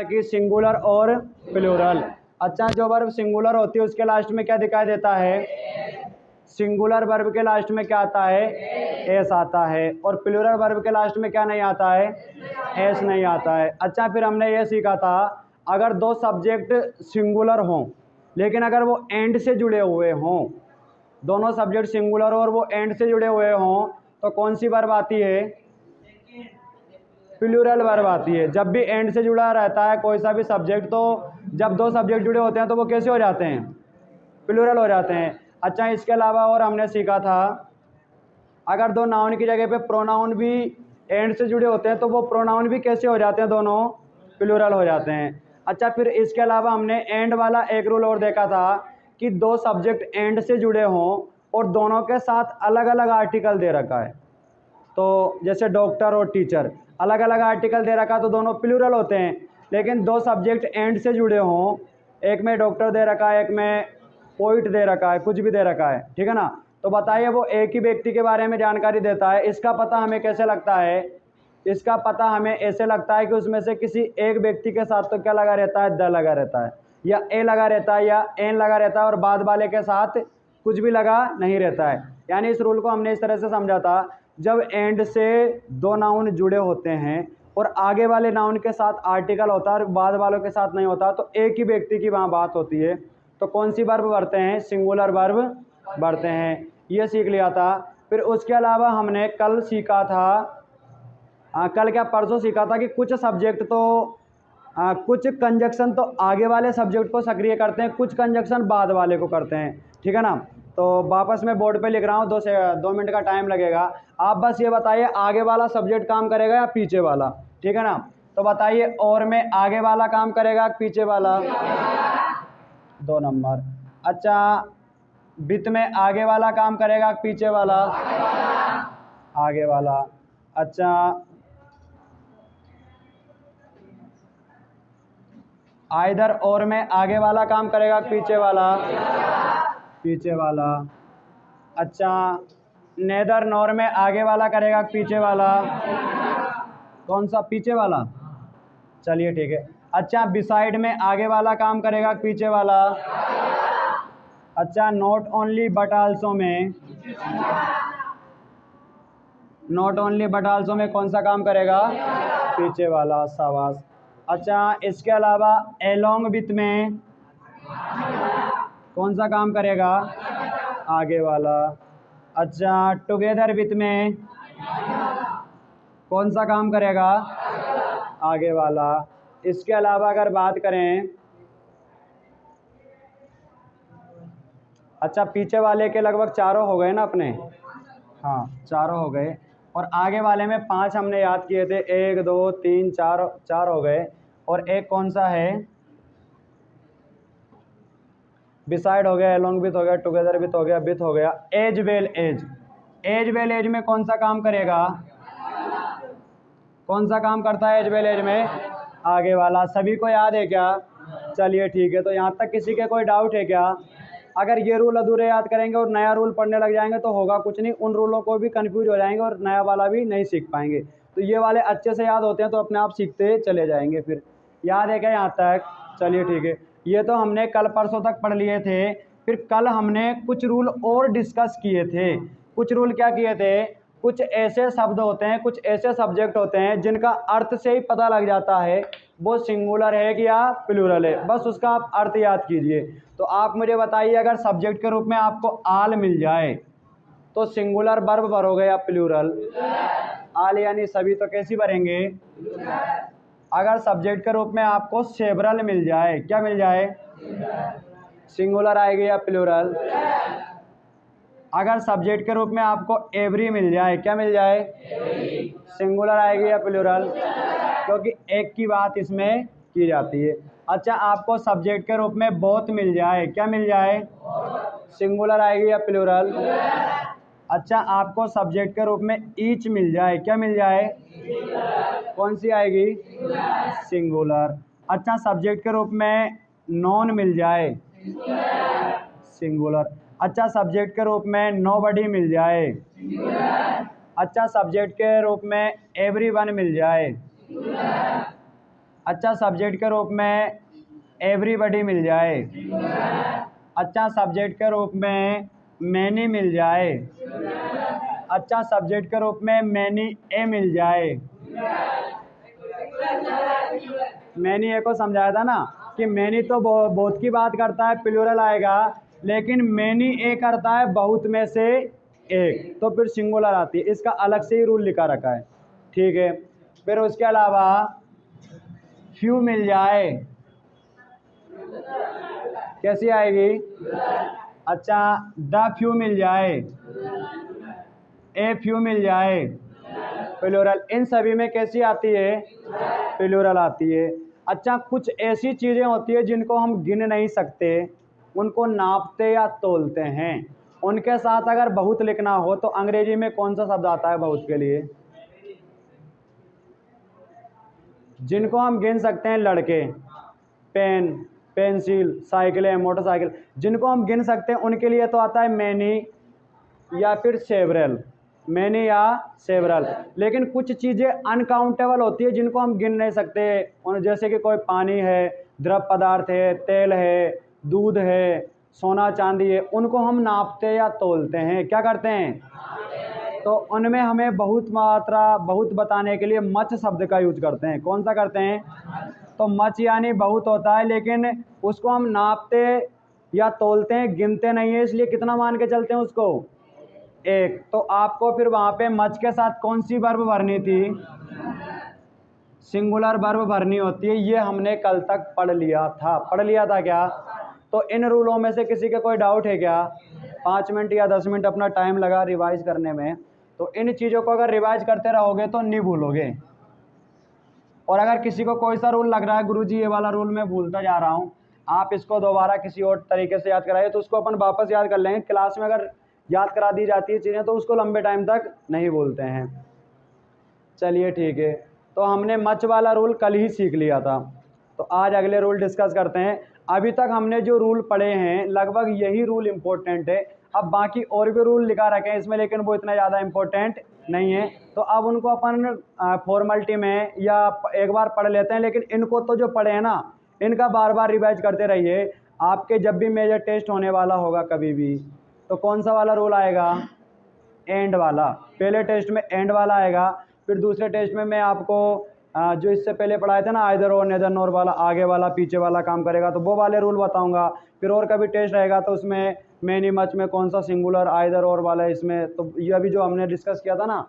की सिंगुलर और प्लूरल। अच्छा, जो वर्ब सिंगुलर होती है उसके लास्ट में क्या दिखाई देता है? सिंगुलर वर्ब के लास्ट में क्या आता है? एस आता है। और प्लूरल वर्ब के लास्ट में क्या नहीं आता है? एस नहीं आता है। अच्छा, फिर हमने ये सीखा था अगर दो सब्जेक्ट सिंगुलर हों लेकिन अगर वो एंड से जुड़े हुए हों, दोनों सब्जेक्ट सिंगुलर और वो एंड से जुड़े हुए हों, तो कौन सी वर्ब आती है? प्लूरल वर्ब आती है। जब भी एंड से जुड़ा रहता है कोई सा भी सब्जेक्ट, तो जब दो सब्जेक्ट जुड़े होते हैं तो वो कैसे हो जाते हैं? प्लूरल हो जाते हैं। अच्छा, इसके अलावा और हमने सीखा था अगर दो नाउन की जगह पे प्रोनाउन भी एंड से जुड़े होते हैं तो वो प्रोनाउन भी कैसे हो जाते हैं? दोनों प्लूरल हो जाते हैं। अच्छा, फिर इसके अलावा हमने एंड वाला एक रूल और देखा था कि दो सब्जेक्ट एंड से जुड़े हों और दोनों के साथ अलग अलग आर्टिकल दे रखा है, तो जैसे डॉक्टर और टीचर अलग अलग आर्टिकल दे रखा तो दोनों प्लूरल होते हैं। लेकिन दो सब्जेक्ट एंड से जुड़े हों, एक में डॉक्टर दे रखा है, एक में पोइट दे रखा है, कुछ भी दे रखा है, ठीक है ना, तो बताइए वो एक ही व्यक्ति के बारे में जानकारी देता है। इसका पता हमें कैसे लगता है? इसका पता हमें ऐसे लगता है कि उसमें से किसी एक व्यक्ति के साथ तो क्या लगा रहता है? द लगा रहता है, या ए लगा रहता है, या एन लगा रहता है, और बाद वाले के साथ कुछ भी लगा नहीं रहता है। यानी इस रूल को हमने इस तरह से समझा था, जब एंड से दो नाउन जुड़े होते हैं और आगे वाले नाउन के साथ आर्टिकल होता है और बाद वालों के साथ नहीं होता, तो एक ही व्यक्ति की वहाँ बात होती है। तो कौन सी वर्ब बढ़ते हैं? सिंगुलर वर्ब बढ़ते हैं। ये सीख लिया था। फिर उसके अलावा हमने कल सीखा था, कल क्या परसों सीखा था कि कुछ सब्जेक्ट तो कुछ कंजक्शन तो आगे वाले सब्जेक्ट को सक्रिय करते हैं, कुछ कंजक्शन बाद वाले को करते हैं, ठीक है ना। तो वापस मैं बोर्ड पे लिख रहा हूँ, 2 मिनट का टाइम लगेगा। आप बस ये बताइए आगे वाला सब्जेक्ट काम करेगा या पीछे वाला, ठीक है ना। तो बताइए, और में आगे वाला काम करेगा पीछे वाला? 2 नंबर। अच्छा, वित्त में आगे वाला काम करेगा पीछे वाला? आगे वाला। अच्छा, आइदर और में आगे वाला काम करेगा पीछे वाला? पीछे वाला। अच्छा, नेदर नॉर में आगे वाला करेगा पीछे वाला? कौन सा? पीछे वाला। चलिए ठीक है। अच्छा, बिसाइड में आगे वाला काम करेगा पीछे वाला? अच्छा, नॉट ओनली बट आल्सो में? नॉट ओनली बट आल्सो में कौन सा काम करेगा? पीछे वाला। शाबाश। अच्छा, इसके अलावा एलोंग विथ में कौन सा काम करेगा? आगे वाला। अच्छा, टुगेदर विथ में कौन सा काम करेगा? आगे वाला। इसके अलावा अगर बात करें, अच्छा पीछे वाले के लगभग चारों हो गए ना अपने? हाँ, चारों हो गए। और आगे वाले में 5 हमने याद किए थे, 1 2 3 4, 4 हो गए। और एक कौन सा है? बिसाइड हो गया, एलोंग विथ हो गया, टुगेदर विथ हो गया, विथ हो गया। As well as, as well as में कौन सा काम करेगा? कौन सा काम करता है एज वेल एज में? आगे वाला। सभी को याद है क्या? चलिए ठीक है। तो यहाँ तक किसी के कोई डाउट है क्या? अगर ये रूल अधूरे याद करेंगे और नया रूल पढ़ने लग जाएंगे तो होगा कुछ नहीं, उन रूलों को भी कंफ्यूज हो जाएंगे और नया वाला भी नहीं सीख पाएंगे। तो ये वाले अच्छे से याद होते हैं तो अपने आप सीखते चले जाएंगे। फिर याद है क्या यहाँ तक? चलिए ठीक है। ये तो हमने कल परसों तक पढ़ लिए थे। फिर कल हमने कुछ रूल और डिस्कस किए थे। कुछ रूल क्या किए थे? कुछ ऐसे शब्द होते हैं, कुछ ऐसे सब्जेक्ट होते हैं जिनका अर्थ से ही पता लग जाता है वो सिंगुलर है कि या प्लूरल है, बस उसका आप अर्थ याद कीजिए। तो आप मुझे बताइए, अगर सब्जेक्ट के रूप में आपको आल मिल जाए तो सिंगुलर वर्ब भरोगे या प्लूरल? आल यानी सभी, तो कैसी भरेंगे? अगर सब्जेक्ट के रूप में आपको सेवरल मिल जाए, क्या मिल जाए? सिंगुलर आएगी या प्लूरल? अगर सब्जेक्ट के रूप में आपको एवरी मिल जाए, क्या मिल जाए? सिंगुलर आएगी या प्लूरल? क्योंकि एक की बात इसमें की जाती है। अच्छा, आपको सब्जेक्ट के रूप में बोथ मिल जाए, क्या मिल जाए? सिंगुलर आएगी या प्लूरल? अच्छा, आपको सब्जेक्ट के रूप में ईच मिल जाए, क्या मिल जाए? कौन सी आएगी? सिंगुलर। अच्छा, सब्जेक्ट के रूप में नॉन मिल जाए? सिंगुलर। अच्छा, सब्जेक्ट के रूप में नोबडी मिल जाए? अच्छा, सब्जेक्ट के रूप में एवरीवन मिल जाए? अच्छा सब्जेक्ट के रूप में एवरीबडी मिल जाए, अच्छा सब्जेक्ट के रूप में मैनी मिल जाए, अच्छा सब्जेक्ट के रूप में मैनी ए मिल जाए। मैनी ए को समझाया था ना कि मैनी तो बहुत की बात करता है, प्लूरल आएगा, लेकिन मैनी ए करता है बहुत में से एक, तो फिर सिंगुलर आती है। इसका अलग से ही रूल लिखा रखा है, ठीक है। फिर उसके अलावा फ्यू मिल जाए, कैसी आएगी? अच्छा द फ्यू मिल जाए, ए फ्यू मिल जाए, प्लूरल। इन सभी में कैसी आती है? प्लूरल आती है। अच्छा कुछ ऐसी चीज़ें होती है जिनको हम गिन नहीं सकते, उनको नापते या तोलते हैं। उनके साथ अगर बहुत लिखना हो तो अंग्रेजी में कौन सा शब्द आता है बहुत के लिए? जिनको हम गिन सकते हैं, लड़के, पेन, पेंसिल, साइकिलें, मोटरसाइकिल, जिनको हम गिन सकते हैं उनके लिए तो आता है मैनी या फिर सेवरल, मैनी या सेवरल। लेकिन कुछ चीज़ें अनकाउंटेबल होती है जिनको हम गिन नहीं सकते, और जैसे कि कोई पानी है, द्रव पदार्थ है, तेल है, दूध है, सोना चांदी है, उनको हम नापते या तोलते हैं। क्या करते हैं? तो उनमें हमें बहुत बताने के लिए मच शब्द का यूज करते हैं। कौन सा करते हैं? तो मच यानी बहुत होता है, लेकिन उसको हम नापते या तोलते हैं, गिनते नहीं है। इसलिए कितना मान के चलते हैं उसको? एक। तो आपको फिर वहां पे मच के साथ कौन सी वर्ब भरनी थी? सिंगुलर वर्ब भरनी होती है। ये हमने कल तक पढ़ लिया था। पढ़ लिया था क्या? तो इन रूलों में से किसी के कोई डाउट है क्या? 5 मिनट या 10 मिनट अपना टाइम लगा रिवाइज करने में, तो इन चीज़ों को अगर रिवाइज करते रहोगे तो नहीं भूलोगे। और अगर किसी को कोई सा रूल लग रहा है गुरुजी ये वाला रूल मैं भूलता जा रहा हूँ, आप इसको दोबारा किसी और तरीके से याद कराइए, तो उसको अपन वापस याद कर लेंगे। क्लास में अगर याद करा दी जाती है चीज़ें तो उसको लंबे टाइम तक नहीं भूलते हैं। चलिए ठीक है, तो हमने मच वाला रूल कल ही सीख लिया था, तो आज अगले रूल डिस्कस करते हैं। अभी तक हमने जो रूल पढ़े हैं लगभग यही रूल इम्पोर्टेंट है। अब बाकी और भी रूल लिखा रखे हैं इसमें, लेकिन वो इतना ज़्यादा इम्पोर्टेंट नहीं है, तो अब उनको अपन फॉर्मेलिटी में या एक बार पढ़ लेते हैं। लेकिन इनको तो जो पढ़े हैं ना, इनका बार बार रिवाइज करते रहिए। आपके जब भी मेजर टेस्ट होने वाला होगा कभी भी, तो कौन सा वाला रूल आएगा? एंड वाला। पहले टेस्ट में एंड वाला आएगा, फिर दूसरे टेस्ट में मैं आपको जो इससे पहले पढ़ाए थे ना, आइदर और नेदर नॉर वाला, आगे वाला पीछे वाला काम करेगा, तो वो वाले रूल बताऊंगा। फिर और कभी टेस्ट रहेगा तो उसमें मैनी मच में कौन सा सिंगुलर आइदर और वाला है इसमें, तो ये अभी जो हमने डिस्कस किया था ना,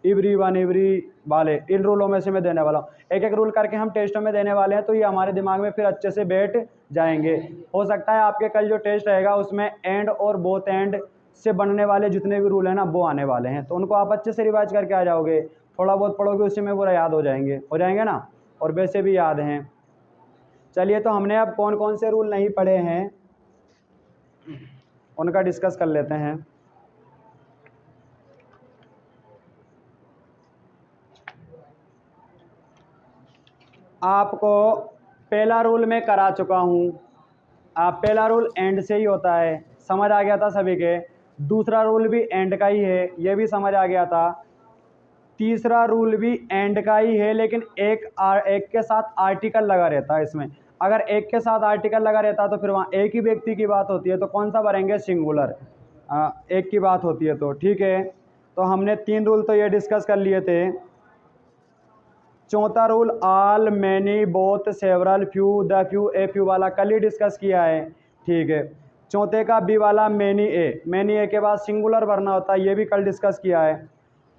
इवरी वन इवरी वाले, इन रूलों में से मैं देने वाला हूँ। एक एक रूल करके हम टेस्टों में देने वाले हैं, तो ये हमारे दिमाग में फिर अच्छे से बैठ जाएंगे। हो सकता है आपके कल जो टेस्ट रहेगा उसमें एंड और बोथ एंड से बनने वाले जितने भी रूल हैं ना वो आने वाले हैं, तो उनको आप अच्छे से रिवाइज करके आ जाओगे। थोड़ा बहुत पढ़ोगे उसी में पूरा याद हो जाएंगे ना, और वैसे भी याद हैं। चलिए, तो हमने अब कौन कौन से रूल नहीं पढ़े हैं उनका डिस्कस कर लेते हैं। आपको पहला रूल मैं करा चुका हूँ। आप पहला रूल एंड से ही होता है, समझ आ गया था सभी के। दूसरा रूल भी एंड का ही है, ये भी समझ आ गया था। तीसरा रूल भी एंड का ही है, लेकिन एक के साथ आर्टिकल लगा रहता है इसमें। अगर एक के साथ आर्टिकल लगा रहता है तो फिर वहाँ एक ही व्यक्ति की बात होती है, तो कौन सा भरेंगे? सिंगुलर। एक की बात होती है तो ठीक है। तो हमने 3 रूल तो ये डिस्कस कर लिए थे। चौथा rule all, many, both, several, few, the few, a few वाला कल ही डिस्कस किया है, ठीक है। चौथे का बी वाला मैनी ए, मैनी ए के बाद सिंगुलर भरना होता है, ये भी कल डिस्कस किया है।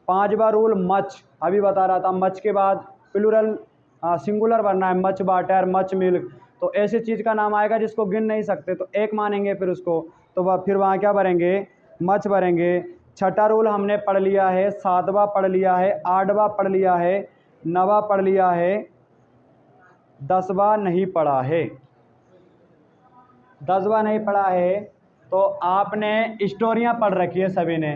5वां रूल मच, अभी बता रहा था, मच के बाद प्लूरल सिंगुलर भरना है, मच वाटर, मच मिल्क। तो ऐसी चीज़ का नाम आएगा जिसको गिन नहीं सकते, तो एक मानेंगे फिर उसको, तो वह फिर वहाँ क्या भरेंगे? मच भरेंगे। छठा रूल हमने पढ़ लिया है, 7वां पढ़ लिया है, 8वां पढ़ लिया है, 9वां पढ़ लिया है, 10वां नहीं पढ़ा है। 10वां नहीं पढ़ा है तो आपने स्टोरियाँ पढ़ रखी है सभी ने।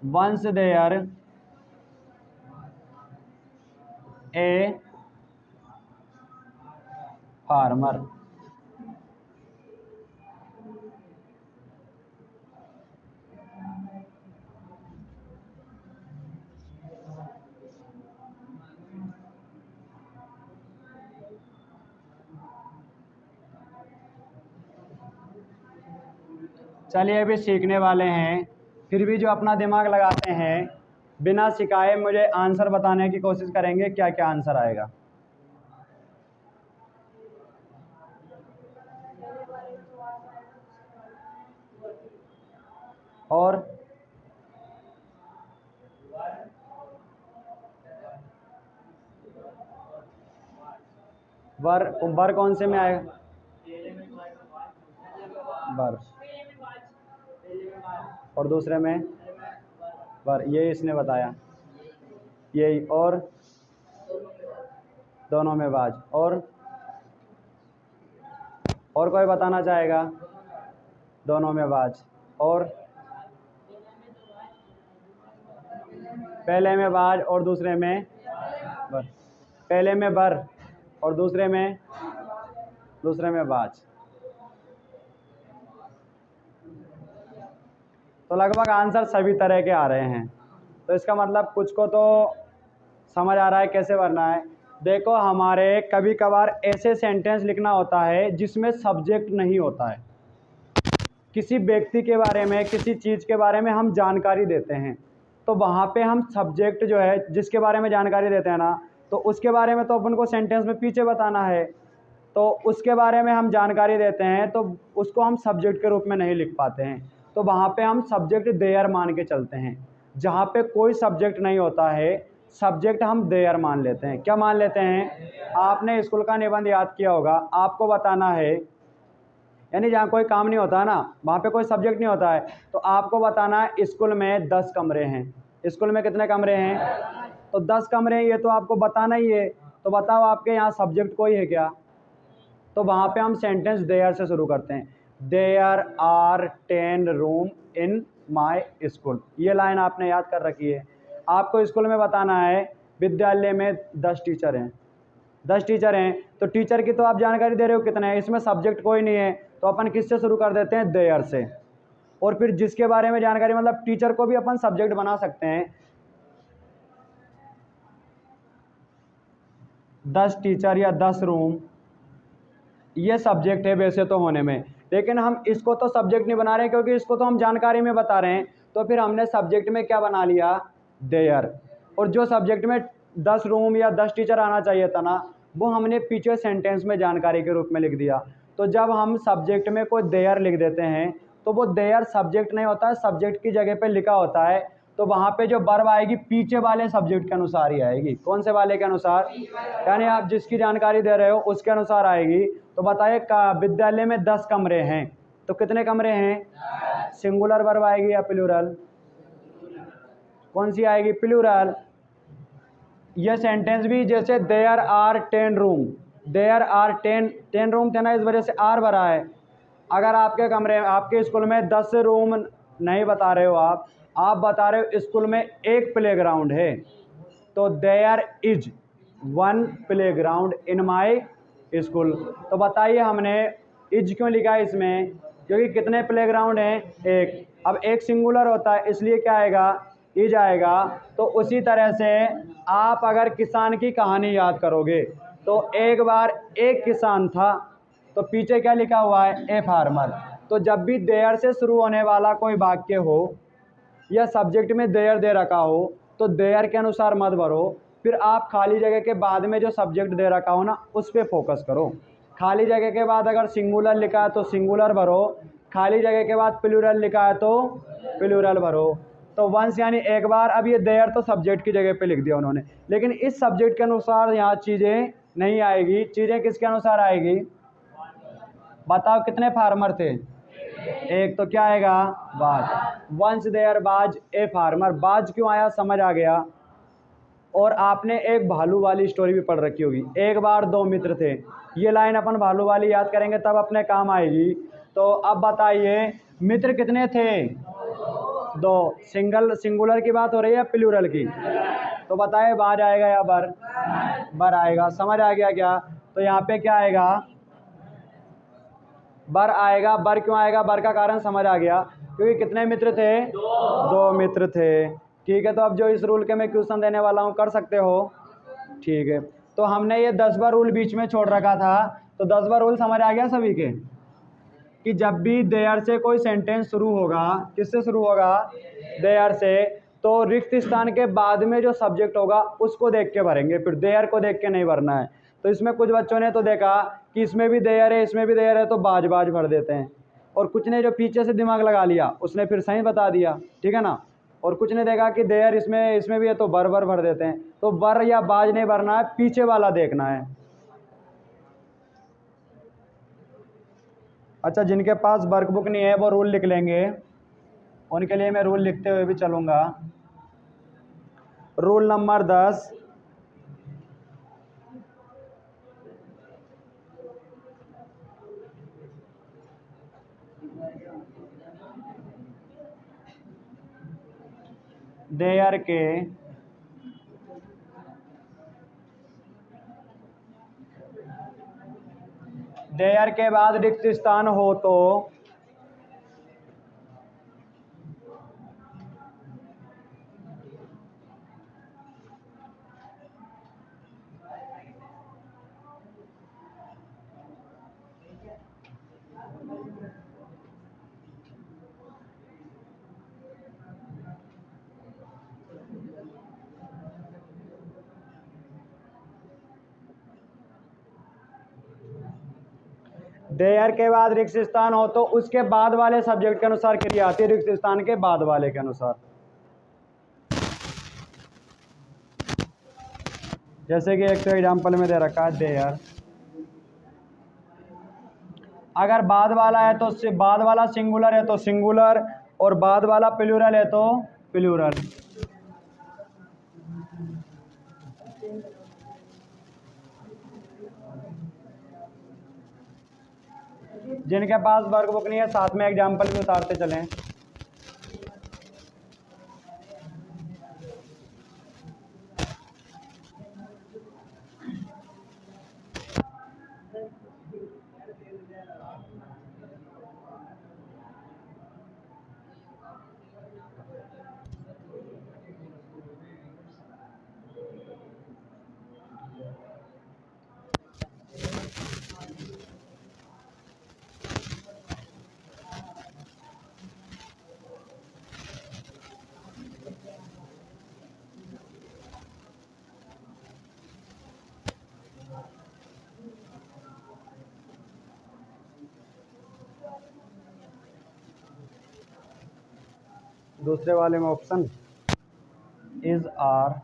Once there a farmer. चलिए अभी सीखने वाले हैं, फिर भी जो अपना दिमाग लगाते हैं बिना सिखाए मुझे आंसर बताने की कोशिश करेंगे, क्या क्या आंसर आएगा। और वर कौन से में आएगा? वर। और दूसरे में वर, ये इसने बताया यही। और दोनों में बाज। और कोई बताना चाहेगा? दोनों में बाज। और पहले में बाज और दूसरे में बर। पहले में बर और दूसरे में बाज। तो लगभग आंसर सभी तरह के आ रहे हैं। तो इसका मतलब कुछ को तो समझ आ रहा है कैसे भरना है। देखो हमारे कभी कभार ऐसे सेंटेंस लिखना होता है जिसमें सब्जेक्ट नहीं होता है। किसी व्यक्ति के बारे में, किसी चीज़ के बारे में हम जानकारी देते हैं, तो वहाँ पे हम सब्जेक्ट जो है जिसके बारे में जानकारी देते हैं ना, तो उसके बारे में तो अपन को सेंटेंस में पीछे बताना है। तो उसके बारे में हम जानकारी देते हैं तो उसको हम सब्जेक्ट के रूप में नहीं लिख पाते हैं, तो वहाँ पे हम सब्जेक्ट देयर मान के चलते हैं। जहाँ पे कोई सब्जेक्ट नहीं होता है, सब्जेक्ट हम देयर मान लेते हैं। क्या मान लेते हैं? आपने स्कूल का निबंध याद किया होगा, आपको बताना है, यानी जहाँ कोई काम नहीं होता है ना, वहाँ पे कोई सब्जेक्ट नहीं होता है, तो आपको बताना है स्कूल में 10 कमरे हैं। स्कूल में कितने कमरे हैं? तो 10 कमरे हैं, ये तो आपको बताना ही है। तो बताओ आपके यहाँ सब्जेक्ट कोई है क्या? तो वहाँ पे हम सेंटेंस देयर से शुरू करते हैं। There are 10 room in my school, ये लाइन आपने याद कर रखी है। आपको स्कूल में बताना है विद्यालय में 10 टीचर हैं। 10 टीचर हैं तो टीचर की तो आप जानकारी दे रहे हो कितने हैं, इसमें सब्जेक्ट कोई नहीं है, तो अपन किससे शुरू कर देते हैं? देयर से। और फिर जिसके बारे में जानकारी, मतलब टीचर को भी अपन सब्जेक्ट बना सकते हैं। 10 टीचर या 10 रूम, ये सब्जेक्ट है वैसे तो होने में, लेकिन हम इसको तो सब्जेक्ट नहीं बना रहे क्योंकि इसको तो हम जानकारी में बता रहे हैं। तो फिर हमने सब्जेक्ट में क्या बना लिया? देयर। और जो सब्जेक्ट में 10 रूम या 10 टीचर आना चाहिए था ना, वो हमने पीछे सेंटेंस में जानकारी के रूप में लिख दिया। तो जब हम सब्जेक्ट में कोई देयर लिख देते हैं तो वो देयर सब्जेक्ट नहीं होता है, सब्जेक्ट की जगह पे लिखा होता है। तो वहाँ पे जो वर्ब आएगी पीछे वाले सब्जेक्ट के अनुसार ही आएगी। कौन से वाले के अनुसार? यानी आप जिसकी जानकारी दे रहे हो उसके अनुसार आएगी। तो बताइए विद्यालय में 10 कमरे हैं, तो कितने कमरे हैं? सिंगुलर वर्ब आएगी या प्लूरल? कौन सी आएगी? प्लूरल। यह सेंटेंस भी जैसे there are 10 room, there are 10 room थे ना, इस वजह से आर भरा है। अगर आपके कमरे, आपके स्कूल में 10 रूम नहीं बता रहे हो, आप बता रहे हो स्कूल में एक प्लेग्राउंड है, तो there is 1 playground in my school. तो बताइए हमने इज क्यों लिखा है इसमें? क्योंकि कितने प्लेग्राउंड हैं? एक। अब एक सिंगुलर होता है इसलिए क्या आएगा? इज आएगा। तो उसी तरह से आप अगर किसान की कहानी याद करोगे तो एक बार एक किसान था, तो पीछे क्या लिखा हुआ है? A farmer. तो जब भी देयर से शुरू होने वाला कोई वाक्य हो या सब्जेक्ट में देयर दे रखा हो तो देयर के अनुसार मत भरो, फिर आप खाली जगह के बाद में जो सब्जेक्ट दे रखा हो ना उस पर फोकस करो। खाली जगह के बाद अगर सिंगुलर लिखा है तो सिंगुलर भरो, खाली जगह के बाद प्लूरल लिखा है तो प्लूरल भरो। तो वंस यानी एक बार। अब ये देयर तो सब्जेक्ट की जगह पे लिख दिया उन्होंने, लेकिन इस सब्जेक्ट के अनुसार यहाँ चीज़ें नहीं आएगी। चीज़ें किसके अनुसार आएगी? बताओ कितने फार्मर थे? एक। तो क्या आएगा? बाज। वंस देयर बाज ए फार्मर। बाज क्यों आया समझ आ गया। और आपने एक भालू वाली स्टोरी भी पढ़ रखी होगी, एक बार 2 मित्र थे। ये लाइन अपन भालू वाली याद करेंगे तब अपने काम आएगी। तो अब बताइए मित्र कितने थे? 2। सिंगुलर की बात हो रही है प्लूरल की? तो बताइए बाज आएगा या बर? बर आएगा। समझ आ गया क्या? तो यहाँ पे क्या आएगा? बर आएगा। बर क्यों आएगा? बर का कारण समझ आ गया, क्योंकि कितने मित्र थे? 2 मित्र थे। ठीक है, तो अब जो इस रूल के मैं क्वेश्चन देने वाला हूँ कर सकते हो? ठीक है, तो हमने ये 10 बार रूल बीच में छोड़ रखा था, तो 10 बार रूल समझ आ गया सभी के? कि जब भी देयर से कोई सेंटेंस शुरू होगा, किससे शुरू होगा, देयर से, तो रिक्त स्थान के बाद में जो सब्जेक्ट होगा उसको देख के भरेंगे, फिर देयर को देख के नहीं भरना है। तो इसमें कुछ बच्चों ने तो देखा कि इसमें भी देयर है, इसमें भी देयर है, तो बाज बाज भर देते हैं, और कुछ ने जो पीछे से दिमाग लगा लिया उसने फिर सही बता दिया, ठीक है ना। और कुछ ने देखा कि देयर इसमें भी है तो बर भर देते हैं। तो बर या बाज नहीं भरना है, पीछे वाला देखना है। अच्छा, जिनके पास वर्कबुक नहीं है वो रूल लिख लेंगे, उनके लिए मैं रूल लिखते हुए भी चलूँगा। रूल नंबर 10, देयर के बाद रिक्त स्थान हो तो देयर के बाद रिक्त स्थान हो तो उसके बाद वाले सब्जेक्ट के अनुसार क्रिया आती है, रिक्त स्थान के बाद वाले के अनुसार। जैसे कि एक तो एग्जाम्पल में दे रखा है देयर, अगर बाद वाला है तो बाद वाला सिंगुलर है तो सिंगुलर, और बाद वाला प्लूरल है तो प्लूरल। जिनके पास वर्कबुक नहीं है साथ में एग्जाम्पल भी उतारते चलें। दूसरे वाले में ऑप्शन इज आर,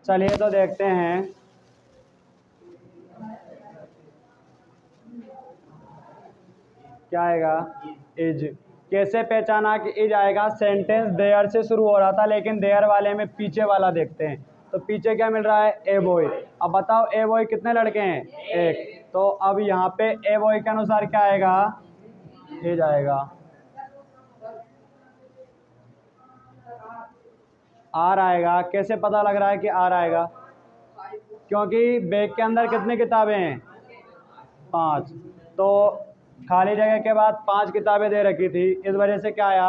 चलिए तो देखते हैं। क्या आएगा? इज। कैसे पहचाना कि इज आएगा? सेंटेंस देयर से शुरू हो रहा था, लेकिन देयर वाले में पीछे वाला देखते हैं। तो पीछे क्या मिल रहा है? A boy. अब बताओ ए बॉय कितने लड़के हैं? एक। तो अब यहाँ पे ए बॉय के अनुसार क्या आएगा? इज आएगा। आर आएगा। कैसे पता लग रहा है कि आर आएगा? क्योंकि बैग के अंदर कितनी किताबें हैं? 5। तो खाली जगह के बाद 5 किताबें दे रखी थी, इस वजह से क्या आया?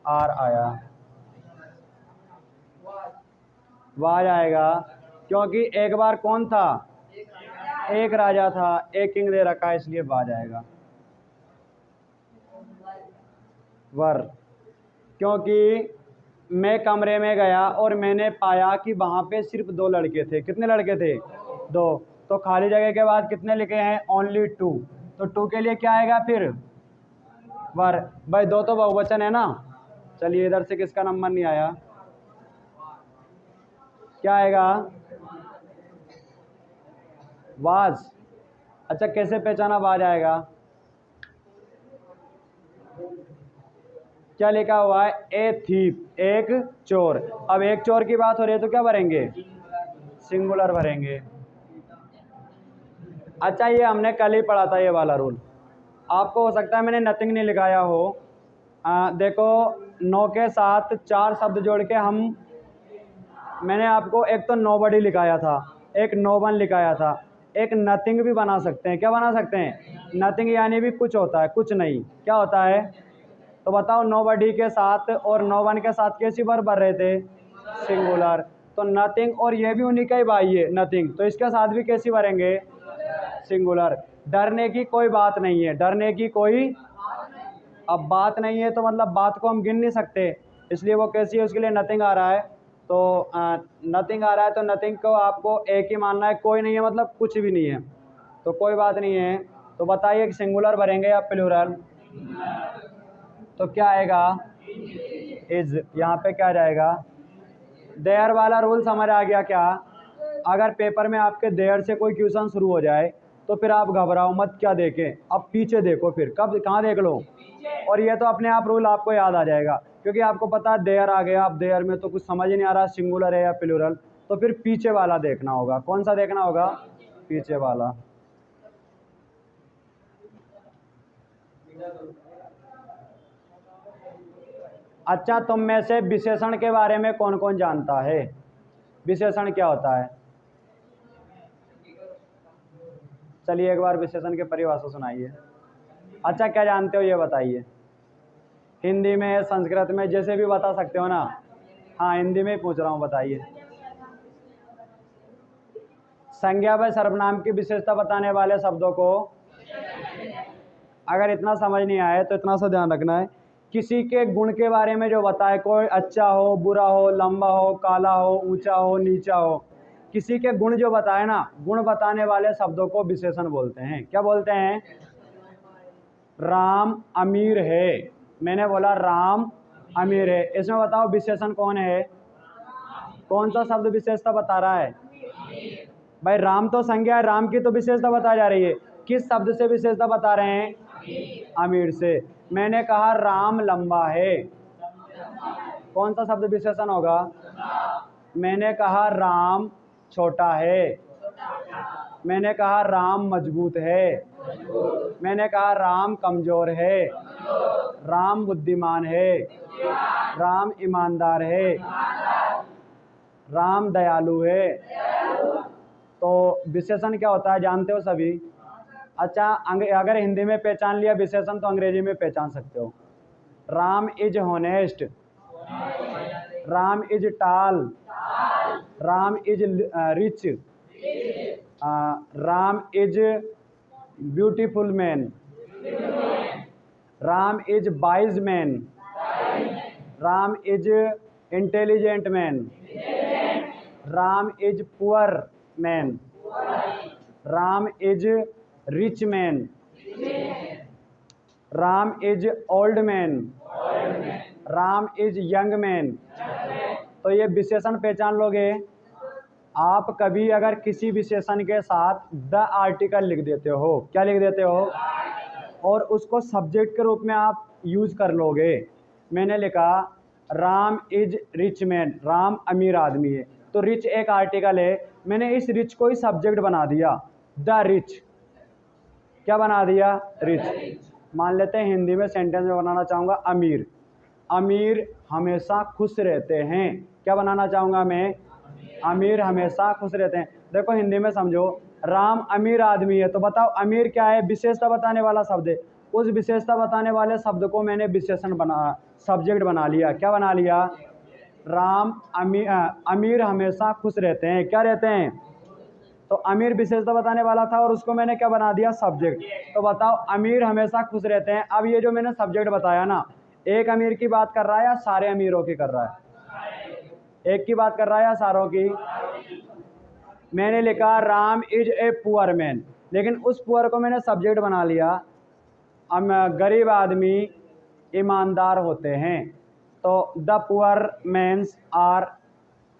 आर आया। वाज आएगा, क्योंकि एक बार कौन था? एक राजा था, एक किंग दे रखा है, इसलिए वाज आएगा। वर, क्योंकि मैं कमरे में गया और मैंने पाया कि वहाँ पे सिर्फ 2 लड़के थे। कितने लड़के थे? 2। तो खाली जगह के बाद कितने लिखे हैं? ओनली 2। तो 2 के लिए क्या आएगा फिर? वर। भाई 2 तो बहुवचन है ना। चलिए इधर से किसका नंबर नहीं आया? क्या आएगा? वाज। अच्छा, कैसे पहचाना वाज आएगा? क्या लिखा हुआ है? ए थीप, एक चोर। अब एक चोर की बात हो रही है तो क्या भरेंगे? सिंगुलर भरेंगे। अच्छा, ये हमने कल ही पढ़ा था ये वाला रूल। आपको हो सकता है मैंने नथिंग नहीं लिखाया हो। देखो, नो के साथ 4 शब्द जोड़ के मैंने आपको एक तो नोबडी लिखाया था, एक नो वन लिखाया था, एक नथिंग भी बना सकते हैं। क्या बना सकते हैं? नथिंग यानी भी कुछ होता है, कुछ नहीं। क्या होता है? तो बताओ, नोबडी के साथ और नो वन के साथ कैसी वर्ब भर रहे थे? सिंगुलर। तो नथिंग, और ये भी उन्हीं का ही भाई है नथिंग, तो इसके साथ भी कैसी भरेंगे? सिंगुलर। डरने की कोई बात नहीं है, डरने की कोई अब बात नहीं है, तो मतलब बात को हम गिन नहीं सकते, इसलिए वो कैसी है? उसके लिए नथिंग आ रहा है। तो नथिंग आ रहा है, तो नथिंग को आपको एक ही मानना है, कोई नहीं है मतलब कुछ भी नहीं है, तो कोई बात नहीं है। तो बताइए कि सिंगुलर भरेंगे या प्लूरल? तो क्या आएगा? इज। यहाँ पे क्या जाएगा? देयर वाला रूल समझ आ गया क्या? अगर पेपर में आपके देयर से कोई क्वेश्चन शुरू हो जाए तो फिर आप घबराओ मत, क्या देखें, अब पीछे देखो। फिर कब कहाँ देख लो? और ये तो अपने आप रूल आपको याद आ जाएगा, क्योंकि आपको पता है देयर आ गया। अब देयर में तो कुछ समझ ही नहीं आ रहा सिंगुलर है या प्लूरल, तो फिर पीछे वाला देखना होगा। कौन सा देखना होगा? पीछे वाला। अच्छा, तुम में से विशेषण के बारे में कौन कौन जानता है? विशेषण क्या होता है? चलिए एक बार विशेषण के परिभाषा सुनाइए। अच्छा, क्या जानते हो ये बताइए। हिंदी में, संस्कृत में, जैसे भी बता सकते हो ना। हाँ, हिंदी में ही पूछ रहा हूँ, बताइए। संज्ञा व सर्वनाम की विशेषता बताने वाले शब्दों को, अगर इतना समझ नहीं आए तो इतना सा ध्यान रखना है, किसी के गुण के बारे में जो बताए, कोई अच्छा हो, बुरा हो, लंबा हो, काला हो, ऊंचा हो, नीचा हो, किसी के गुण जो बताए ना, गुण बताने वाले शब्दों को विशेषण बोलते हैं। क्या बोलते हैं? राम अमीर है, मैंने बोला राम अमीर है, इसमें बताओ विशेषण कौन है? कौन सा शब्द विशेषता बता रहा है? भाई राम तो संज्ञा है, राम की तो विशेषता बताई जा रही है। किस शब्द से विशेषता बता रहे हैं? अमीर से। मैंने कहा राम लंबा है, कौन सा शब्द विशेषण होगा? मैंने कहा राम छोटा है, मैंने कहा राम मजबूत है, मैंने कहा राम कमजोर है, राम बुद्धिमान है, राम ईमानदार है, राम दयालु है। तो विशेषण क्या होता है जानते हो सभी? अच्छा, अगर हिंदी में पहचान लिया विशेषण तो अंग्रेजी में पहचान सकते हो। Ram is honest, Ram is tall, Ram is rich, Ram is beautiful man, Ram is wise man, Ram is intelligent man, Ram is poor man, Ram is rich man, Ram is old man, Ram is young man. तो ये विशेषण पहचान लोगे आप कभी अगर किसी विशेषण के साथ द आर्टिकल लिख देते हो, क्या लिख देते हो, और उसको सब्जेक्ट के रूप में आप यूज कर लोगे। मैंने लिखा Ram is rich man, Ram अमीर आदमी है, तो रिच एक आर्टिकल है, मैंने इस रिच को ही सब्जेक्ट बना दिया, द रिच। क्या बना दिया, रिच। मान लेते हैं हिंदी में सेंटेंस में बनाना चाहूँगा अमीर, अमीर हमेशा खुश रहते हैं। क्या बनाना चाहूँगा मैं, अमीर हमेशा खुश रहते हैं। देखो हिंदी में समझो, राम अमीर आदमी है, तो बताओ अमीर क्या है, विशेषता बताने वाला शब्द है। उस विशेषता बताने वाले शब्द को मैंने विशेषण बना, सब्जेक्ट बना लिया। क्या बना लिया, राम अमीर हमेशा खुश रहते हैं। क्या रहते हैं, तो अमीर विशेषता बताने वाला था और उसको मैंने क्या बना दिया, सब्जेक्ट। तो बताओ अमीर हमेशा खुश रहते हैं। अब ये जो मैंने सब्जेक्ट बताया ना, एक अमीर की बात कर रहा है या सारे अमीरों की कर रहा है, एक की बात कर रहा है या सारों की। मैंने लिखा Ram is a poor man, लेकिन उस पुअर को मैंने सब्जेक्ट बना लिया। गरीब आदमी ईमानदार होते हैं, तो द पुअर मैन्स आर,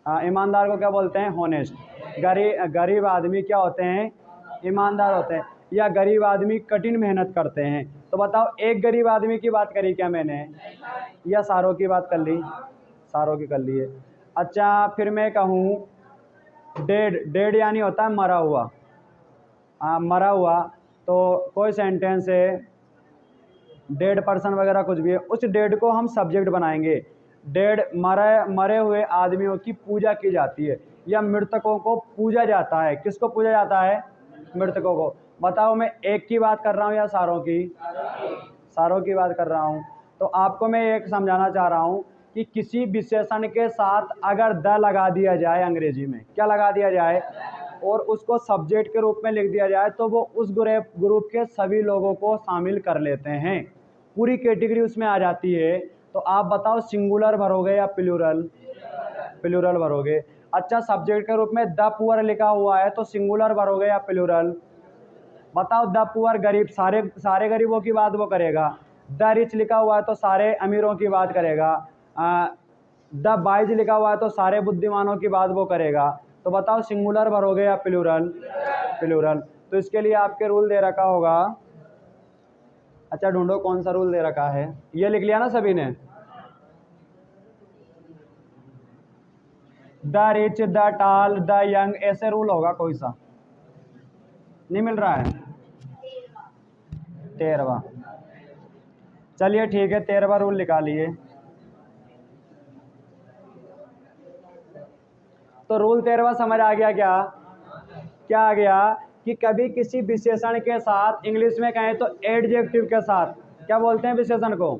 ईमानदार को क्या बोलते हैं, होनेस्ट। गरीब आदमी क्या होते हैं, ईमानदार होते हैं। या गरीब आदमी कठिन मेहनत करते हैं। तो बताओ एक गरीब आदमी की बात करी क्या मैंने, या सारों की बात कर ली, सारों की कर ली है। अच्छा फिर मैं कहूँ डेड, डेड यानी होता है मरा हुआ, मरा हुआ, तो कोई सेंटेंस है डेड पर्सन वगैरह कुछ भी है, उस डेड को हम सब्जेक्ट बनाएंगे। डेड मरे हुए आदमियों की पूजा की जाती है, या मृतकों को पूजा जाता है। किसको पूजा जाता है, मृतकों को। बताओ मैं एक की बात कर रहा हूँ या सारों की, सारों की बात कर रहा हूँ। तो आपको मैं एक समझाना चाह रहा हूँ कि किसी विशेषण के साथ अगर द लगा दिया जाए, अंग्रेजी में क्या लगा दिया जाए, और उसको सब्जेक्ट के रूप में लिख दिया जाए, तो वो उस ग्रुप के सभी लोगों को शामिल कर लेते हैं, पूरी कैटेगरी उसमें आ जाती है। तो आप बताओ सिंगुलर भरोगे या प्लूरल, प्लूरल भरोगे। अच्छा सब्जेक्ट के रूप में द पुअर लिखा हुआ है, तो सिंगुलर भरोगे या प्लूरल, बताओ। द पुअर गरीब, सारे सारे गरीबों की बात वो करेगा। द रिच लिखा हुआ है तो सारे अमीरों की बात करेगा। द वाइज लिखा हुआ है तो सारे बुद्धिमानों की बात वो करेगा। तो बताओ सिंगुलर भरोगे या प्लूरल, प्लूरल। तो इसके लिए आपके रूल दे रखा होगा। अच्छा ढूंढो कौन सा रूल दे रखा है, ये लिख लिया ना सभी ने, द रिच, द टाल, द यंग, ऐसे रूल होगा कोई सा, नहीं मिल रहा है। 13वां, चलिए ठीक है 13वां रूल निकालिए। तो रूल 13वां समझ आ गया क्या, क्या आ गया कि कभी किसी विशेषण के साथ, इंग्लिश में कहें तो एडजेक्टिव के साथ, क्या बोलते हैं विशेषण को,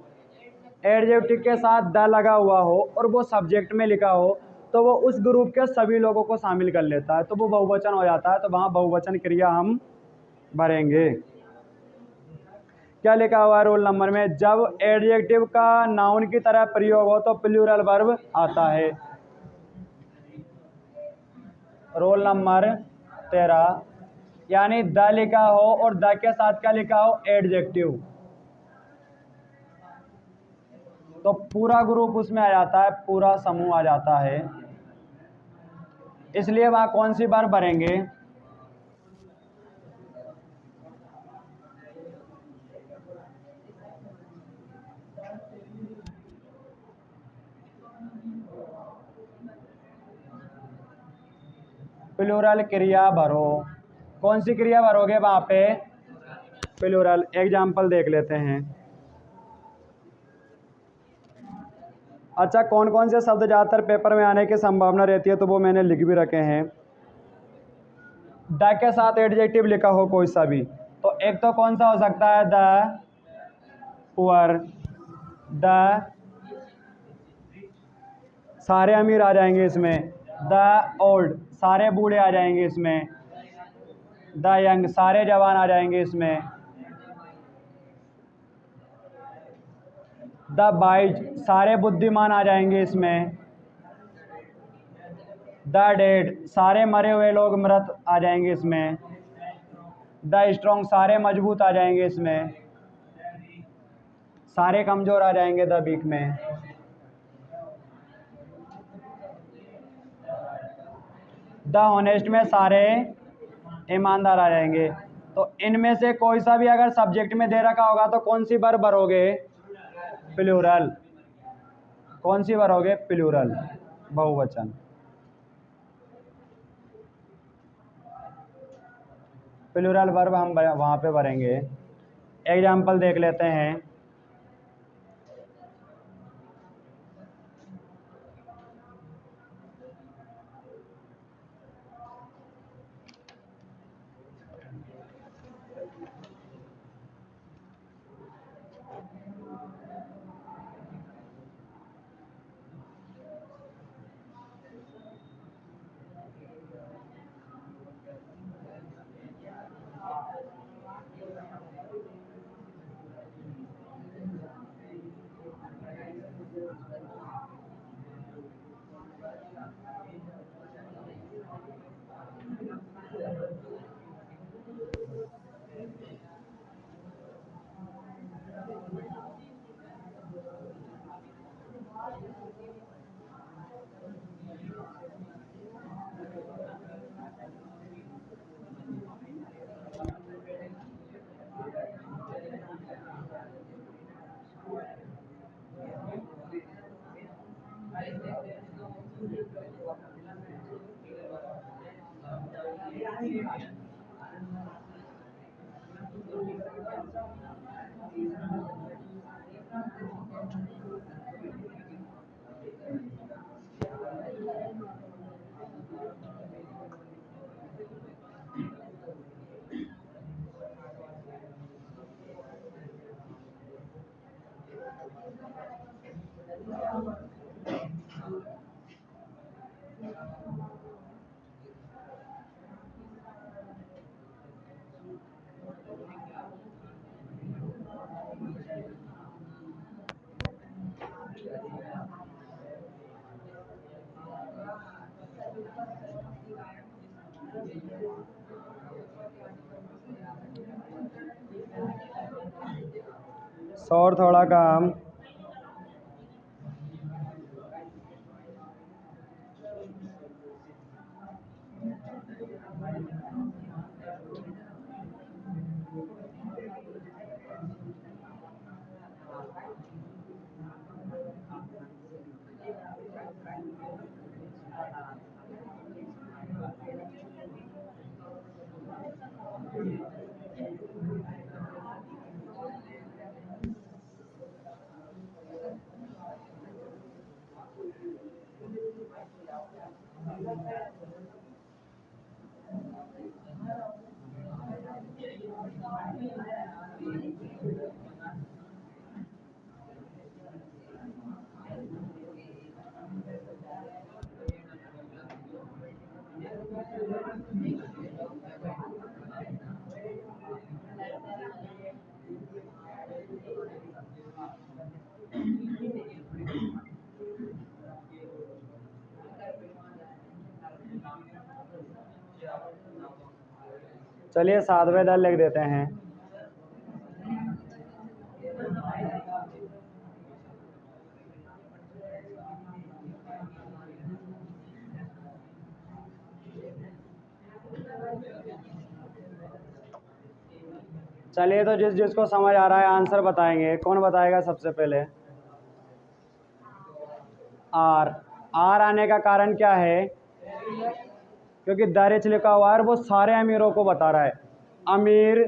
एडजेक्टिव के साथ द लगा हुआ हो और वो सब्जेक्ट में लिखा हो, तो वो उस ग्रुप के सभी लोगों को शामिल कर लेता है, तो वो बहुवचन हो जाता है। तो वहाँ बहुवचन क्रिया हम भरेंगे। क्या लिखा हुआ है रूल नंबर में, जब एडजेक्टिव का नाउन की तरह प्रयोग हो तो प्लूरल वर्ब आता है। रोल नंबर 13, यानी द लिखा हो और द के साथ क्या लिखा हो, एडजेक्टिव, तो पूरा ग्रुप उसमें आ जाता है, पूरा समूह आ जाता है। इसलिए वहां कौन सी बार भरेंगे, प्लूरल क्रिया भरो। कौन सी क्रिया भरोगे वहां पे, प्लूरल। एग्जाम्पल देख लेते हैं। अच्छा कौन कौन से शब्द ज़्यादातर पेपर में आने की संभावना रहती है, तो वो मैंने लिख भी रखे हैं। द के साथ एडजेक्टिव लिखा हो कोई सा भी, तो एक तो कौन सा हो सकता है, द पुअर, द, सारे अमीर आ जाएंगे इसमें, द ओल्ड, सारे बूढ़े आ जाएंगे इसमें, द यंग, सारे जवान आ जाएंगे इसमें, द वाइज, सारे बुद्धिमान आ जाएंगे इसमें, द डेड, सारे मरे हुए लोग मृत आ जाएंगे इसमें, द स्ट्रॉन्ग, सारे मजबूत आ जाएंगे इसमें, सारे कमजोर आ जाएंगे द वीक में। द हॉनेस्ट में सारे ईमानदार आ जाएंगे। तो इनमें से कोई सा भी अगर सब्जेक्ट में दे रखा होगा तो कौन सी वर्ब भरोगे? प्लूरल। कौन सी भरोगे? प्लूरल, बहुवचन। प्लूरल वर्ब हम वहाँ पे भरेंगे। एग्जाम्पल देख लेते हैं। और थोड़ा काम। चलिए 7वें दल लिख देते हैं। चलिए तो जिसको समझ आ रहा है आंसर बताएंगे। कौन बताएगा सबसे पहले? आर। आर आने का कारण क्या है? क्योंकि द रिच लिखा हुआ है, वो सारे अमीरों को बता रहा है। अमीर,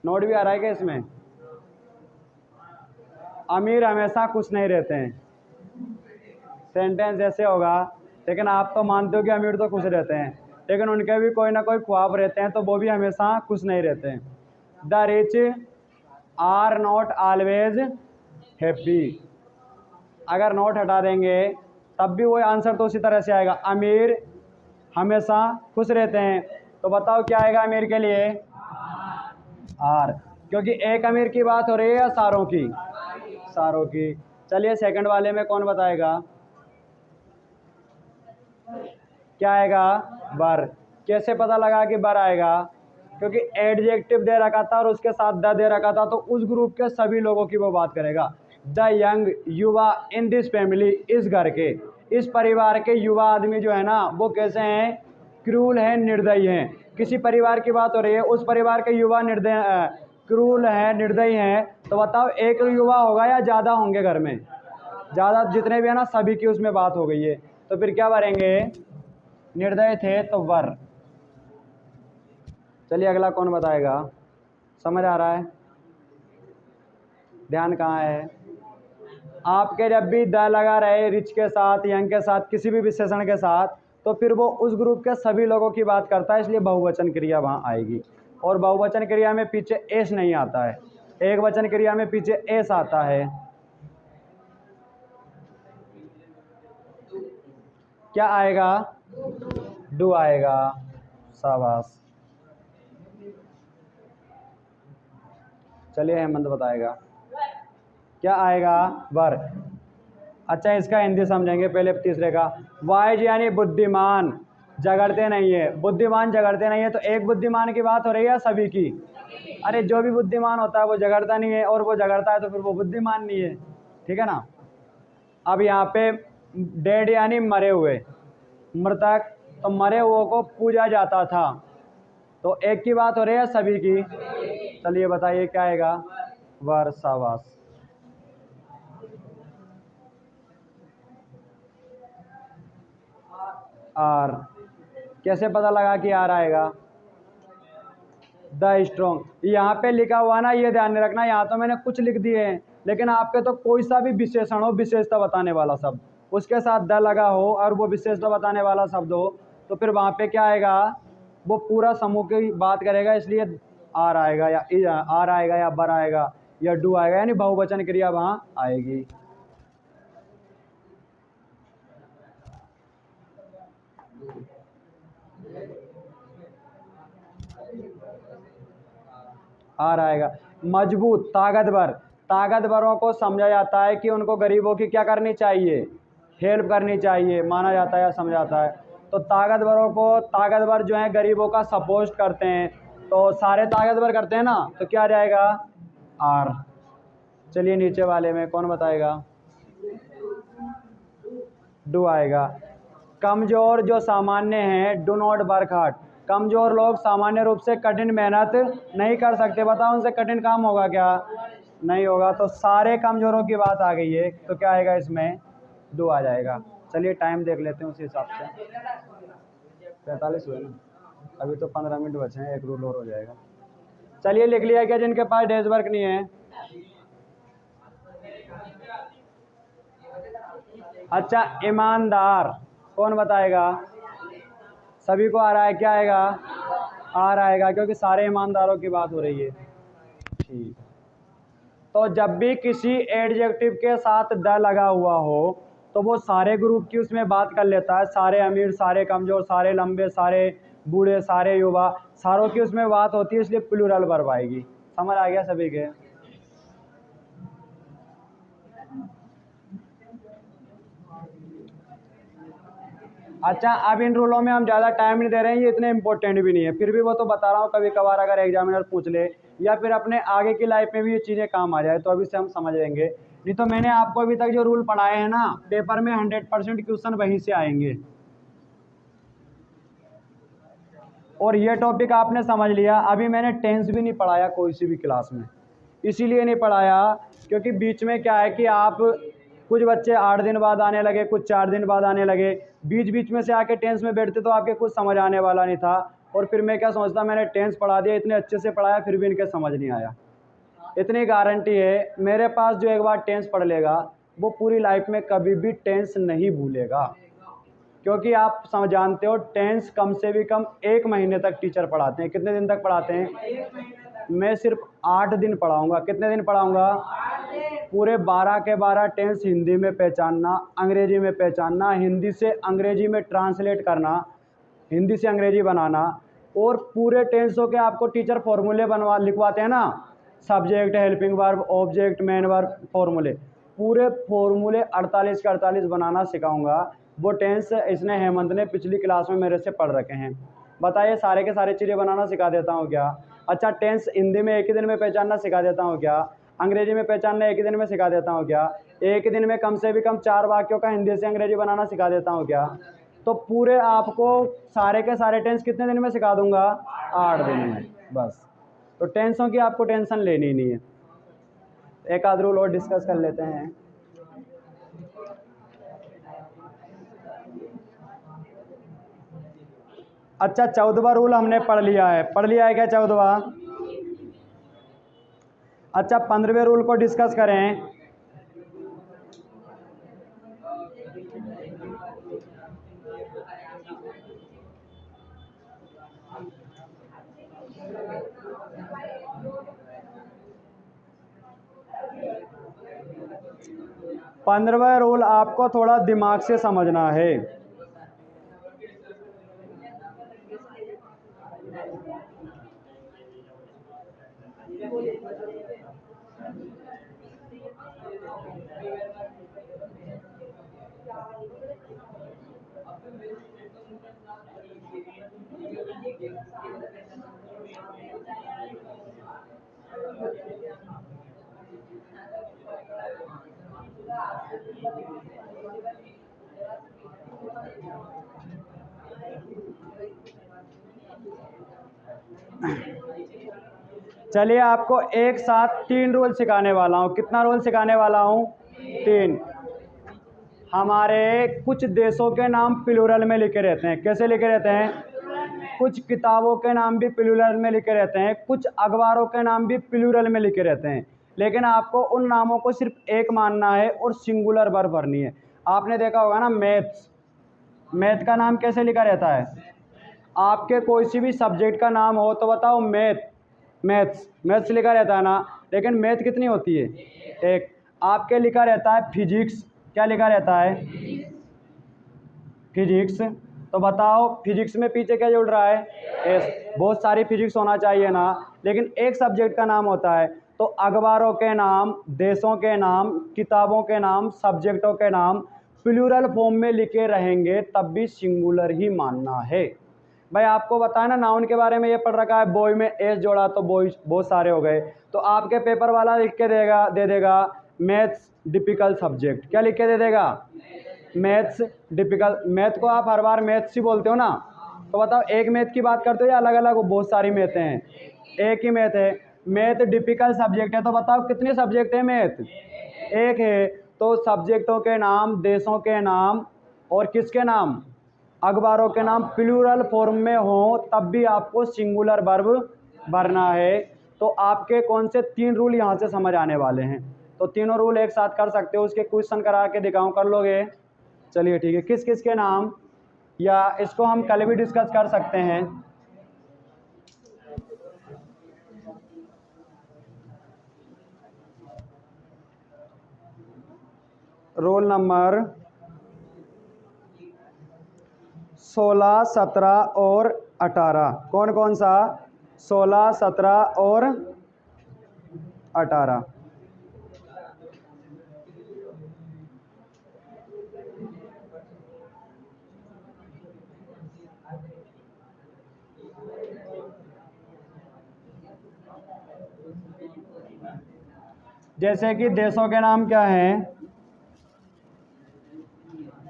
नोट भी आ रहा है क्या इसमें? अमीर हमेशा खुश नहीं रहते हैं। सेंटेंस ऐसे होगा, लेकिन आप तो मानते हो कि अमीर तो खुश रहते हैं, लेकिन उनके भी कोई ना कोई ख्वाब रहते हैं, तो वो भी हमेशा खुश नहीं रहते हैं। The rich are not always happy. अगर नोट हटा देंगे तब भी वो आंसर तो उसी तरह से आएगा, अमीर हमेशा खुश रहते हैं। तो बताओ क्या आएगा अमीर के लिए? आर, क्योंकि एक अमीर की बात हो रही है या सारों की? सारों की। चलिए सेकंड वाले में कौन बताएगा? क्या आएगा? बर। कैसे पता लगा कि बर आएगा? क्योंकि एडजेक्टिव दे रखा था और उसके साथ द दे रखा था, तो उस ग्रुप के सभी लोगों की वो बात करेगा। द यंग, युवा इन दिस फैमिली, इस घर के, इस परिवार के युवा आदमी जो है ना वो कैसे हैं, क्रूर हैं, निर्दयी हैं। किसी परिवार की बात हो रही है, उस परिवार के युवा क्रूर हैं, निर्दयी हैं, तो बताओ एक युवा होगा या ज़्यादा होंगे घर में? ज़्यादा, जितने भी है ना सभी की उसमें बात हो गई है। तो फिर क्या भरेंगे, निर्दयी थे तो वर। चलिए अगला कौन बताएगा, समझ आ रहा है, ध्यान कहाँ है? आपके जब भी द लगा रहे रिच के साथ, यंग के साथ, किसी भी विशेषण के साथ, तो फिर वो उस ग्रुप के सभी लोगों की बात करता है, इसलिए बहुवचन क्रिया वहाँ आएगी। और बहुवचन क्रिया में पीछे एस नहीं आता है, एक वचन क्रिया में पीछे एस आता है। क्या आएगा, डू आएगा, शाबाश। चलिए हेमंत बताएगा क्या आएगा, वर। अच्छा इसका हिंदी समझेंगे पहले तीसरे का। वाइज यानी बुद्धिमान, झगड़ते नहीं है, बुद्धिमान झगड़ते नहीं है। तो एक बुद्धिमान की बात हो रही है सभी की? अरे जो भी बुद्धिमान होता है वो झगड़ता नहीं है, और वो झगड़ता है तो फिर वो बुद्धिमान नहीं है, ठीक है ना। अब यहाँ पे डेड यानी मरे हुए, मृतक, तो मरे हुए को पूजा जाता था। तो एक की बात हो रही है सभी की? चलिए बताइए क्या आएगा, वर, शाबाश। आर, कैसे पता लगा कि आर आएगा? The strong. यहाँ पे लिखा हुआ ना, ये ध्यान रखना, यहाँ तो मैंने कुछ लिख दिए हैं, लेकिन आपके तो कोई सा भी विशेषण हो, विशेषता बताने वाला शब्द, उसके साथ द लगा हो और वो विशेषता बताने वाला शब्द हो, तो फिर वहाँ पे क्या आएगा, वो पूरा समूह की बात करेगा, इसलिए आर आएगा, या आर आएगा, या बर आएगा, या डू आएगा, यानी बहुवचन क्रिया वहाँ आएगी। आर आएगा। मजबूत, ताकतवर, ताकतवरों को समझा जाता है कि उनको गरीबों की क्या करनी चाहिए, हेल्प करनी चाहिए, माना जाता है या समझा जाता है। तो ताकतवरों को, ताकतवर जो है गरीबों का सपोर्ट करते हैं, तो सारे ताकतवर करते हैं ना, तो क्या आ जाएगा, आर। चलिए नीचे वाले में कौन बताएगा, डू आएगा। कमजोर जो सामान्य हैं, डू नॉट वर्क हार्ड, कमजोर लोग सामान्य रूप से कठिन मेहनत नहीं कर सकते। बताओ उनसे कठिन काम होगा क्या, नहीं होगा। तो सारे कमजोरों की बात आ गई है, तो क्या आएगा इसमें, डू आ जाएगा। चलिए टाइम देख लेते हैं उसी हिसाब से, 45 हुए ना, अभी तो 15 मिनट बचे हैं, एक रूल और हो जाएगा। चलिए लिख लिया क्या जिनके पास डेज वर्क नहीं है? अच्छा ईमानदार, कौन बताएगा, सभी को आ रहा है, क्या आएगा, आर आएगा, क्योंकि सारे ईमानदारों की बात हो रही है। ठीक, तो जब भी किसी एडजेक्टिव के साथ द लगा हुआ हो तो वो सारे ग्रुप की उसमें बात कर लेता है, सारे अमीर, सारे कमजोर, सारे लंबे, सारे बूढ़े, सारे युवा, सारों की उसमें बात होती है, इसलिए प्लूरल वर्ब आएगी। समझ आ गया सभी के? अच्छा अब इन रूलों में हम ज़्यादा टाइम नहीं दे रहे हैं, ये इतने इंपॉर्टेंट भी नहीं है, फिर भी वो तो बता रहा हूँ, कभी कभार अगर एग्जामिनर पूछ ले या फिर अपने आगे की लाइफ में भी ये चीज़ें काम आ जाए तो अभी से हम समझ लेंगे। नहीं तो मैंने आपको अभी तक जो रूल पढ़ाए हैं ना, पेपर में 100% क्वेश्चन वहीं से आएंगे। और ये टॉपिक आपने समझ लिया। अभी मैंने टेंस भी नहीं पढ़ाया कोई सी भी क्लास में, इसीलिए नहीं पढ़ाया क्योंकि बीच में क्या है कि आप, कुछ बच्चे 8 दिन बाद आने लगे, कुछ 4 दिन बाद आने लगे, बीच बीच में से आके टेंस में बैठते तो आपके कुछ समझ आने वाला नहीं था। और फिर मैं क्या सोचता, मैंने टेंस पढ़ा दिया, इतने अच्छे से पढ़ाया, फिर भी इनके समझ नहीं आया। इतनी गारंटी है मेरे पास, जो एक बार टेंस पढ़ लेगा वो पूरी लाइफ में कभी भी टेंस नहीं भूलेगा, क्योंकि आप जानते हो टेंस कम से भी कम 1 महीने तक टीचर पढ़ाते हैं। कितने दिन तक पढ़ाते हैं? मैं सिर्फ 8 दिन पढ़ाऊंगा। कितने दिन पढ़ाऊंगा? पूरे 12 के 12 टेंस हिंदी में पहचानना, अंग्रेजी में पहचानना, हिंदी से अंग्रेजी में ट्रांसलेट करना, हिंदी से अंग्रेजी बनाना, और पूरे टेंसों के आपको टीचर फॉर्मूले लिखवाते हैं ना, subject, helping verb, object, main verb, फॉर्मूले, पूरे फॉर्मूले 48 के 48 बनाना सिखाऊंगा। वो टेंस इसने, हेमंत ने पिछली क्लास में मेरे से पढ़ रखे हैं। बताइए सारे के सारे चीज़ें बनाना सिखा देता हूँ क्या? अच्छा टेंस हिंदी में एक ही दिन में पहचानना सिखा देता हूँ क्या? अंग्रेजी में पहचानना एक ही दिन में सिखा देता हूँ क्या? एक ही दिन में कम से भी कम 4 वाक्यों का हिंदी से अंग्रेजी बनाना सिखा देता हूँ क्या? तो पूरे आपको सारे के सारे टेंस कितने दिन में सिखा दूंगा? 8 दिन में बस। तो टेंसों की आपको टेंशन लेनी नहीं है। एक आध रूल और डिस्कस कर लेते हैं। अच्छा, 14वां रूल हमने पढ़ लिया है क्या 14वां? अच्छा, 15वें रूल को डिस्कस करें। पंद्रहवां रूल आपको थोड़ा दिमाग से समझना है। चलिए, आपको एक साथ 3 रूल सिखाने वाला हूँ। कितना रूल सिखाने वाला हूँ? 3। हमारे कुछ देशों के नाम प्लूरल में लिखे रहते हैं। कैसे लिखे रहते हैं? कुछ किताबों के नाम भी प्लूरल में लिखे रहते हैं, कुछ अखबारों के नाम भी प्लूरल में लिखे रहते हैं। लेकिन आपको उन नामों को सिर्फ एक मानना है और सिंगुलर वर्ब भरनी है। आपने देखा होगा ना, मैथ का नाम कैसे लिखा रहता है? आपके कोई सी भी सब्जेक्ट का नाम हो तो बताओ, मैथ्स लिखा रहता है ना। लेकिन मैथ कितनी होती है? एक। आपके लिखा रहता है फिजिक्स। क्या लिखा रहता है? फिजिक्स। तो बताओ, फिजिक्स में पीछे क्या जुड़ रहा है? एस। बहुत सारी फिजिक्स होना चाहिए ना, लेकिन एक सब्जेक्ट का नाम होता है। तो अखबारों के नाम, देशों के नाम, किताबों के नाम, सब्जेक्टों के नाम प्लूरल फॉर्म में लिखे रहेंगे, तब भी सिंगुलर ही मानना है। भाई आपको बताया ना, नाउन के बारे में ये पढ़ रखा है, बॉय में एस जोड़ा तो बॉय बहुत सारे हो गए। तो आपके पेपर वाला लिख के दे देगा मैथ्स डिफिकल्ट सब्जेक्ट। क्या लिख के दे देगा? Maths difficult. मैथ को आप हर बार मैथ्स ही बोलते हो ना, तो बताओ एक मैथ की बात करते हो या अलग अलग? बहुत सारी मैथ हैं, एक ही मैथ है। मैथ डिफिकल्ट सब्जेक्ट है, तो बताओ कितने सब्जेक्ट है? मैथ एक है। तो सब्जेक्टों के नाम, देशों के नाम और किसके नाम? अखबारों के नाम प्लूरल फॉर्म में हो, तब भी आपको सिंगुलर वर्ब भरना है। तो आपके कौन से 3 रूल यहाँ से समझ आने वाले हैं? तो तीनों रूल एक साथ कर सकते हो। उसके क्वेश्चन करा के दिखाऊं, कर लोगे? चलिए ठीक है। किस किस के नाम, या इसको हम कल भी डिस्कस कर सकते हैं। रोल नंबर 16, 17 और 18 कौन कौन सा? 16, 17 और 18। जैसे कि देशों के नाम क्या हैं?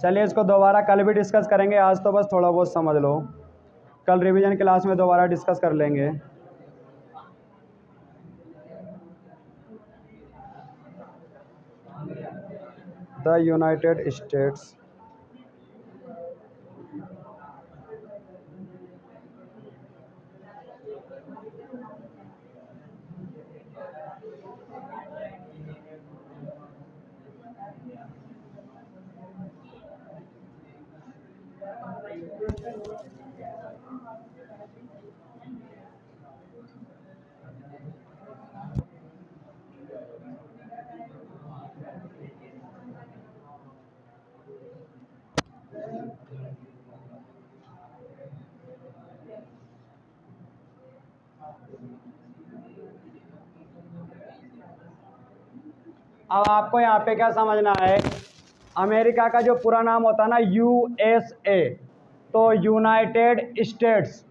चलिए, इसको दोबारा कल भी डिस्कस करेंगे, आज तो बस थोड़ा बहुत समझ लो, कल रिवीजन क्लास में दोबारा डिस्कस कर लेंगे। द यूनाइटेड स्टेट्स, अब आपको यहाँ पे क्या समझना है? अमेरिका का जो पूरा नाम होता है ना USA, तो यूनाइटेड स्टेट्स।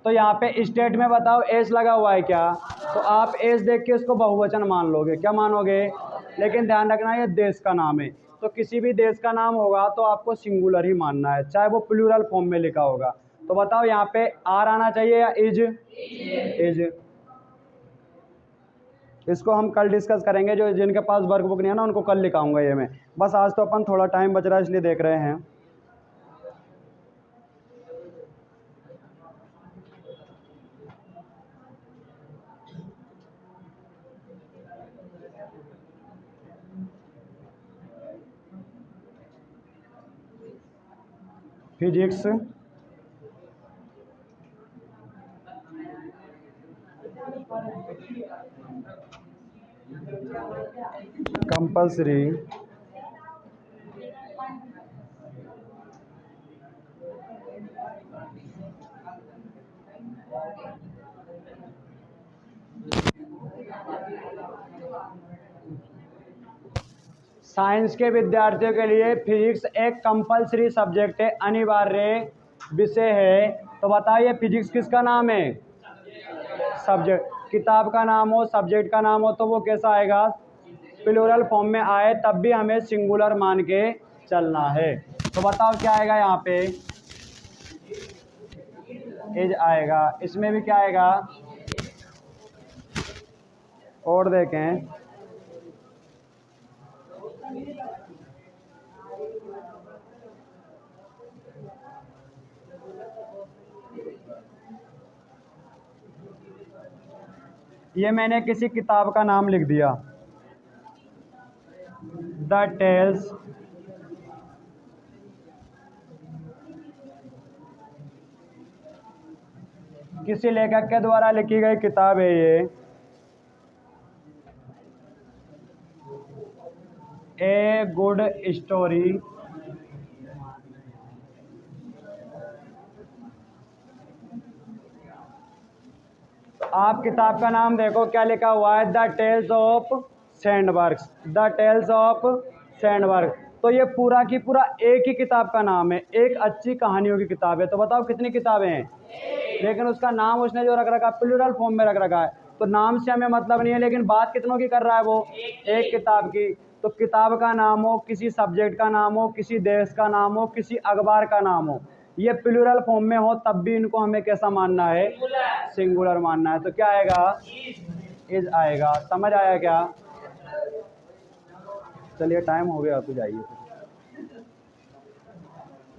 तो यहाँ पे स्टेट में बताओ एस लगा हुआ है क्या? तो आप एज देख के इसको बहुवचन मान लोगे, क्या मानोगे? लेकिन ध्यान रखना ये देश का नाम है, तो किसी भी देश का नाम होगा तो आपको सिंगुलर ही मानना है, चाहे वो प्लूरल फॉर्म में लिखा होगा। तो बताओ यहाँ पे आर आना चाहिए या इज? इज। इसको हम कल डिस्कस करेंगे, जो जिनके पास वर्कबुक नहीं है ना उनको कल लिखाऊंगा ये मैं। बस आज तो अपन थोड़ा टाइम बच रहा है इसलिए देख रहे हैं। फिजिक्स कंपल्सरी साइंस के विद्यार्थियों के लिए फिजिक्स एक कंपलसरी सब्जेक्ट है, अनिवार्य विषय है। तो बताइए फिजिक्स किसका नाम है? सब्जेक्ट। किताब का नाम हो, सब्जेक्ट का नाम हो तो वो कैसा आएगा? प्लूरल फॉर्म में आए तब भी हमें सिंगुलर मान के चलना है। तो बताओ क्या आएगा यहाँ पे? इज आएगा। इसमें भी क्या आएगा? और देखें, ये मैंने किसी किताब का नाम लिख दिया, द टेल्स किसी लेखक के द्वारा लिखी गई किताब है ये, ए गुड स्टोरी। आप किताब का नाम देखो क्या लिखा हुआ है, the tales of Sandbergs, the tales of Sandberg. तो ये पूरा की पूरा एक ही किताब का नाम है, एक अच्छी कहानियों की किताब है। तो बताओ कितनी किताबें हैं? लेकिन उसका नाम उसने जो रख रखा है प्लूरल फॉर्म में रख रखा है, तो नाम से हमें मतलब नहीं है, लेकिन बात कितनों की कर रहा है वो? एक किताब की। तो किताब का नाम हो, किसी सब्जेक्ट का नाम हो, किसी देश का नाम हो, किसी अखबार का नाम हो, ये प्लूरल फॉर्म में हो तब भी इनको हमें कैसा मानना है? सिंगुलर मानना है। तो क्या आएगा? इज आएगा। समझ आया क्या? चलिए टाइम हो गया तो जाइए।